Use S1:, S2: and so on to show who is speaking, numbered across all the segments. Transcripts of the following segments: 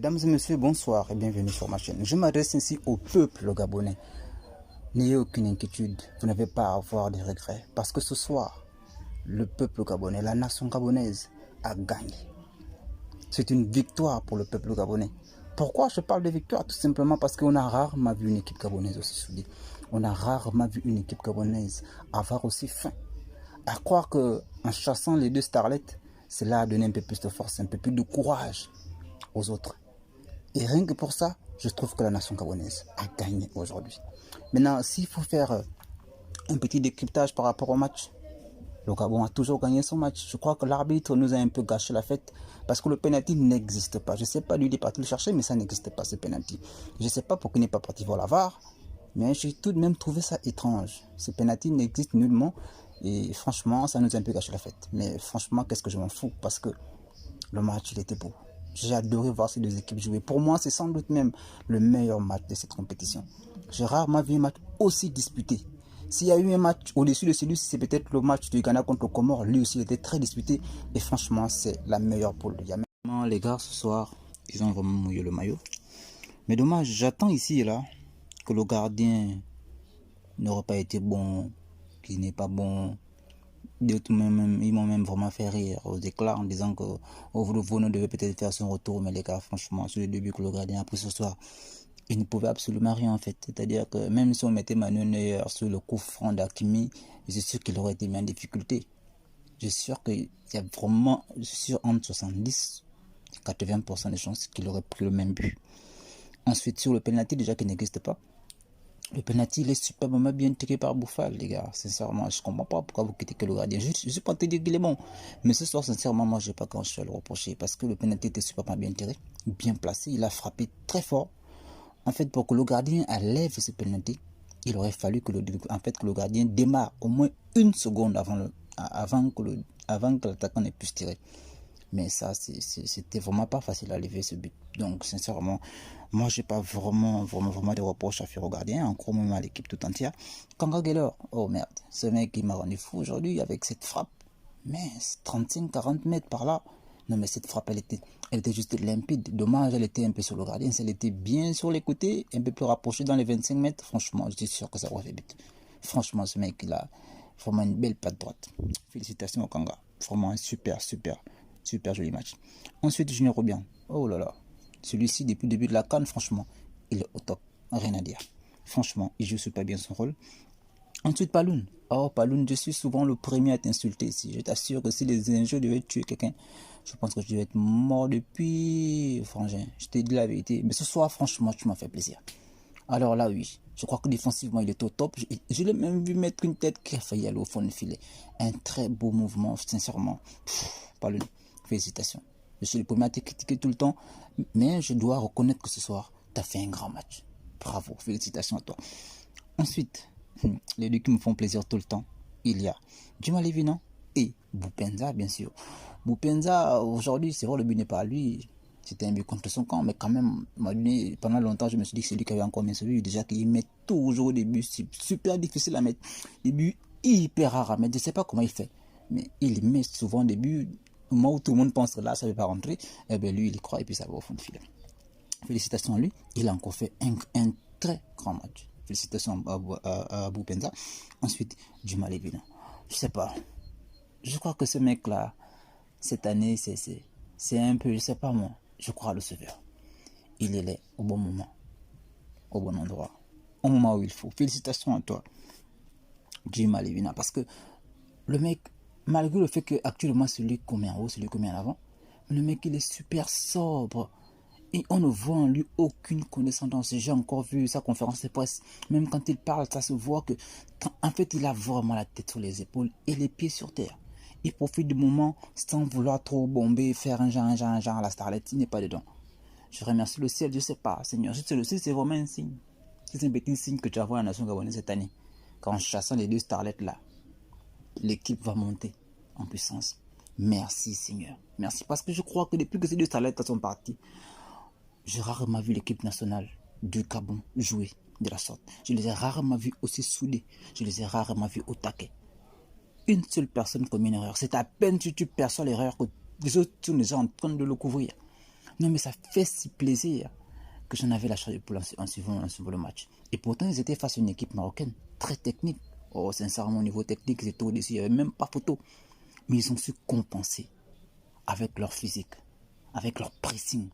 S1: Mesdames et messieurs, bonsoir et bienvenue sur ma chaîne. Je m'adresse ici au peuple gabonais. N'ayez aucune inquiétude, vous n'avez pas à avoir de regrets. Parce que ce soir, le peuple gabonais, la nation gabonaise a gagné. C'est une victoire pour le peuple gabonais. Pourquoi je parle de victoire? Tout simplement parce qu'on a rarement vu une équipe gabonaise aussi soudée. On a rarement vu une équipe gabonaise avoir aussi faim. À croire qu'en chassant les deux starlets, cela a donné un peu plus de force, un peu plus de courage aux autres. Et rien que pour ça, je trouve que la nation gabonaise a gagné aujourd'hui. Maintenant, s'il faut faire un petit décryptage par rapport au match, le Gabon a toujours gagné son match. Je crois que l'arbitre nous a un peu gâché la fête parce que le penalty n'existe pas. Je ne sais pas, lui il est parti le chercher, mais ça n'existe pas ce penalty. Je ne sais pas pourquoi il n'est pas parti voir la VAR, mais j'ai tout de même trouvé ça étrange. Ce penalty n'existe nullement et franchement, ça nous a un peu gâché la fête. Mais franchement, qu'est-ce que je m'en fous parce que le match, il était beau. J'ai adoré voir ces deux équipes jouer. Pour moi, c'est sans doute même le meilleur match de cette compétition. J'ai rarement vu un match aussi disputé. S'il y a eu un match au-dessus de celui-ci, c'est peut-être le match du Ghana contre le Comore. Lui aussi, il était très disputé. Et franchement, c'est la meilleure poule. Les gars, ce soir, ils ont vraiment mouillé le maillot. Mais dommage, j'attends ici et là que le gardien n'aurait pas été bon, qu'il n'est pas bon. Ils m'ont même vraiment fait rire aux éclats en disant que Ovrovono devait peut-être faire son retour, mais les gars, franchement, sur le début que le gardien a pris ce soir, il ne pouvait absolument rien en fait. C'est-à-dire que même si on mettait Manuel Neuer sur le coup franc d'Hakimi, je suis sûr qu'il aurait été mis en difficulté. Je suis sûr qu'il y a vraiment, je suis sûr, entre 70 et 80% de chances qu'il aurait pris le même but. Ensuite, sur le penalty, déjà qui n'existe pas. Le penalty, il est superbement bien tiré par Bouffal, les gars. Sincèrement, je ne comprends pas pourquoi vous critiquez le gardien. Je ne suis pas en train de dire qu'il est bon. Mais ce soir, sincèrement, moi, je n'ai pas grand-chose à le reprocher. Parce que le penalty était superbement bien tiré, bien placé. Il a frappé très fort. En fait, pour que le gardien enlève ce penalty, il aurait fallu que le gardien démarre au moins une seconde avant que l'attaquant ne puisse tirer. Mais ça, c'était vraiment pas facile à lever ce but. Donc, sincèrement, moi, j'ai pas vraiment de reproches à faire au gardien, encore moins à l'équipe tout entière. Kanga Geller, oh merde, ce mec, il m'a rendu fou aujourd'hui avec cette frappe. Mais 35-40 mètres par là. Non, mais cette frappe, elle était juste limpide. Dommage, elle était un peu sur le gardien. Si elle était bien sur les côtés, un peu plus rapprochée dans les 25 mètres, franchement, je suis sûr que ça aurait fait but. Franchement, ce mec, il a vraiment une belle patte droite. Félicitations au Kanga. Vraiment un super joli match. Ensuite, Junior Obiang. Oh là là. Celui-ci, depuis le début de la CAN, franchement, il est au top. Rien à dire. Franchement, il joue super bien son rôle. Ensuite, Paloun. Oh, Paloun, je suis souvent le premier à t'insulter ici. Je t'assure que si les injures devaient tuer quelqu'un, je pense que je devais être mort depuis, frangin. Je t'ai dit la vérité. Mais ce soir, franchement, tu m'as fait plaisir. Alors là, oui. Je crois que défensivement, il est au top. Je l'ai même vu mettre une tête qui a failli aller au fond du filet. Un très beau mouvement, sincèrement. Paloun. Félicitations. Je suis le premier à te critiquer tout le temps, mais je dois reconnaître que ce soir, tu as fait un grand match. Bravo, félicitations à toi. Ensuite, les deux qui me font plaisir tout le temps, il y a Djuma Lévinan et Boupenza, bien sûr. Boupenza, aujourd'hui, c'est vrai, le but n'est pas à lui. C'était un but contre son camp, mais quand même, pendant longtemps, je me suis dit que c'est lui qui avait encore mis ce but. Déjà qu'il met toujours des buts super difficiles à mettre. Des buts hyper rares à mettre. Je ne sais pas comment il fait, mais il met souvent des buts. Au moment où tout le monde pense que là, ça ne va pas rentrer, eh bien lui, il y croit et puis ça va au fond de filet. Félicitations à lui, il a encore fait un très grand match. Félicitations à Boupenza. Ensuite, Djuma Lévinan. Je sais pas, je crois que ce mec-là, cette année, c'est un peu, je sais pas moi, je crois le sauveur. Il est là au bon moment, au bon endroit, au moment où il faut. Félicitations à toi, Djuma Lévinan, parce que le mec, malgré le fait qu'actuellement celui qu'on met en haut, celui qu'on met en avant, le mec il est super sobre. Et on ne voit en lui aucune condescendance. J'ai encore vu sa conférence de presse. Même quand il parle, ça se voit que, en fait, il a vraiment la tête sur les épaules et les pieds sur terre. Il profite du moment sans vouloir trop bomber, faire un genre à la starlet. Il n'est pas dedans. Je remercie le ciel, je sais pas, Seigneur. Je sais le ciel, c'est vraiment un signe. C'est un petit signe que tu as vu à la nation gabonaise cette année. Qu'en chassant les deux starlets là, l'équipe va monter en puissance. Merci Seigneur. Merci parce que je crois que depuis que ces deux starlets sont partis, j'ai rarement vu l'équipe nationale du Gabon jouer de la sorte. Je les ai rarement vus aussi soudés. Je les ai rarement vus au taquet. Une seule personne commet une erreur. C'est à peine si tu perçois l'erreur que les autres sont déjà en train de le couvrir. Non, mais ça fait si plaisir que j'en avais la chair de poule en suivant le match. Et pourtant, ils étaient face à une équipe marocaine très technique. Oh, sincèrement, au niveau technique, ils étaient au-dessus. Il n'y avait même pas photo. Mais ils ont su compenser avec leur physique, avec leur pressing,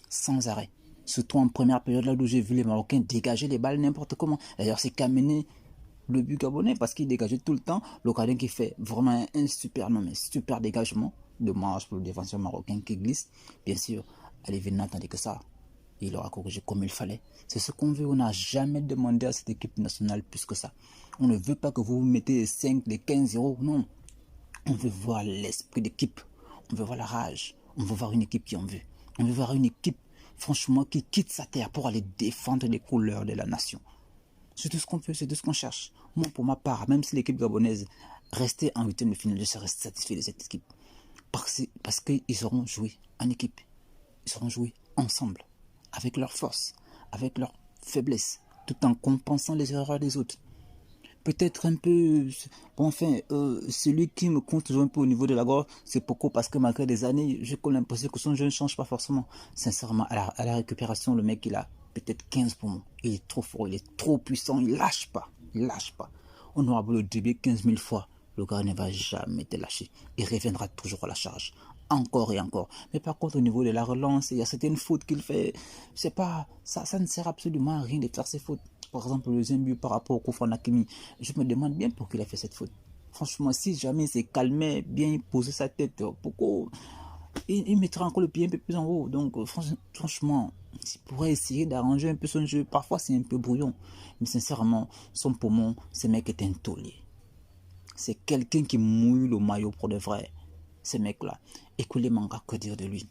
S1: sans arrêt. Surtout en première période, là où j'ai vu les Marocains dégager les balles n'importe comment. D'ailleurs, c'est qu'amener le but gabonais parce qu'il dégageait tout le temps. Le gardien qui fait vraiment un super, non mais super dégagement. Dommage pour le défenseur marocain qui glisse. Bien sûr, Aliou n'attendait que ça. Il aura corrigé comme il fallait. C'est ce qu'on veut. On n'a jamais demandé à cette équipe nationale plus que ça. On ne veut pas que vous mettez les 5, les 15-0. Non. On veut voir l'esprit d'équipe. On veut voir la rage. On veut voir une équipe qui en veut. On veut voir une équipe, franchement, qui quitte sa terre pour aller défendre les couleurs de la nation. C'est tout ce qu'on veut, c'est tout ce qu'on cherche. Moi, pour ma part, même si l'équipe gabonaise restait en huitième de finale, je serais satisfait de cette équipe. Parce qu'ils auront joué en équipe. Ils auront joué ensemble, avec leur force, avec leur faiblesse, tout en compensant les erreurs des autres. Peut-être un peu, bon, enfin, celui qui me compte toujours un peu au niveau de la gorge, c'est Poco, parce que malgré des années, j'ai l'impression que son jeu ne change pas forcément. Sincèrement, à la récupération, le mec, il a peut-être 15 poumons. Il est trop fort, il est trop puissant, il lâche pas, il lâche pas. On aura beau le dribbler 15 000 fois, le gars ne va jamais te lâcher. Il reviendra toujours à la charge, encore et encore. Mais par contre, au niveau de la relance, il y a certaines fautes qu'il fait. C'est pas, ça ne sert absolument à rien de faire ces fautes. Par exemple, le deuxième but par rapport au Koufran Hakimi, je me demande bien pourquoi il a fait cette faute. Franchement, si jamais il s'est calmé, bien posé sa tête, pourquoi il mettra encore le pied un peu plus en haut. Donc, franchement, il pourrait essayer d'arranger un peu son jeu. Parfois, c'est un peu brouillon. Mais sincèrement, son poumon, ce mec est un taulier. C'est quelqu'un qui mouille le maillot pour de vrai. Ce mec-là. Et Koulibaly, que dire de lui?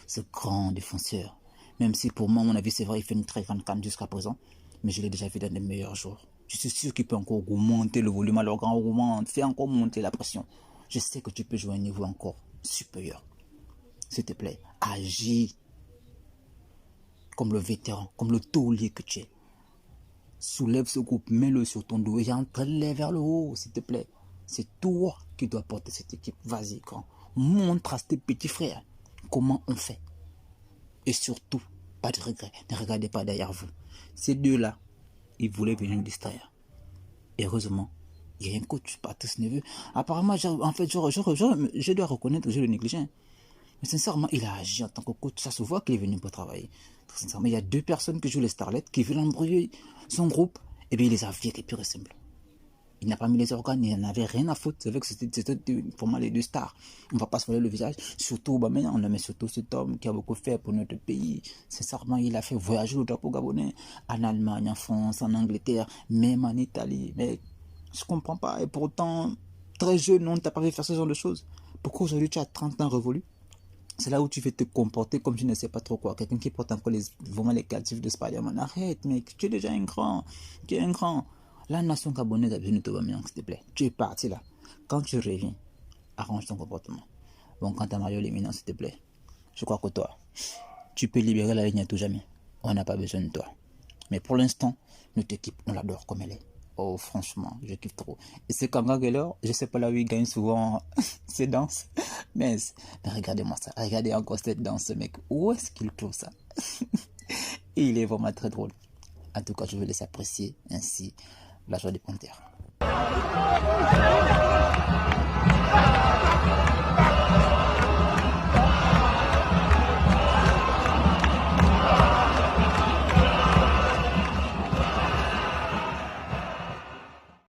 S1: Ce grand défenseur. Même si pour moi, à mon avis, c'est vrai, il fait une très grande canne jusqu'à présent. Mais je l'ai déjà vu dans les meilleurs jours. Je suis sûr qu'il peut encore augmenter le volume. Alors, grand augmente, fait encore monter la pression. Je sais que tu peux jouer à un niveau encore supérieur. S'il te plaît, agis comme le vétéran, comme le taulier que tu es. Soulève ce groupe, mets-le sur ton dos et entraîne-les vers le haut, s'il te plaît. C'est toi qui dois porter cette équipe. Vas-y, grand. Montre à tes petits frères comment on fait. Et surtout, pas de regret. Ne regardez pas derrière vous. Ces deux-là, ils voulaient venir nous distraire. Heureusement, il y a un coach, Patrice Neveu. Apparemment, en fait, je dois reconnaître que je le négligeais. Mais sincèrement, il a agi en tant que coach. Ça se voit qu'il est venu pour travailler. Sincèrement, il y a deux personnes qui jouent les starlets, qui veulent embrouiller son groupe. Et bien, il les a virés pur et simple. Il n'a pas mis les organes, il n'en avait rien à foutre. C'est vrai que c'était pour moi les deux stars. On ne va pas se voiler le visage. Surtout, maintenant, on met surtout cet homme qui a beaucoup fait pour notre pays. Sincèrement, il a fait voyager le drapeau gabonais en Allemagne, en France, en Angleterre, même en Italie. Mais je ne comprends pas. Et pourtant, très jeune, on ne t'a pas fait faire ce genre de choses. Pourquoi aujourd'hui tu as 30 ans révolu? C'est là où tu veux te comporter comme je ne sais pas trop quoi. Quelqu'un qui porte encore vraiment les captifs de Spider-Man. Arrête, mec, tu es déjà un grand. Tu es un grand. La nation gabonaise a besoin de Aubameyang, s'il te plaît. Tu es parti là. Quand tu reviens, arrange ton comportement. Bon, quant à Mario Lemina, s'il te plaît, je crois que toi, tu peux libérer la ligne à tout jamais. On n'a pas besoin de toi. Mais pour l'instant, notre équipe, on l'adore comme elle est. Oh, franchement, je kiffe trop. Et c'est comme Geller, je sais pas là où il gagne souvent ses danses. Mais regardez-moi ça. Regardez encore cette danse, ce mec. Où est-ce qu'il trouve ça? Et il est vraiment très drôle. En tout cas, je vais laisser apprécier ainsi la joie des Panthères.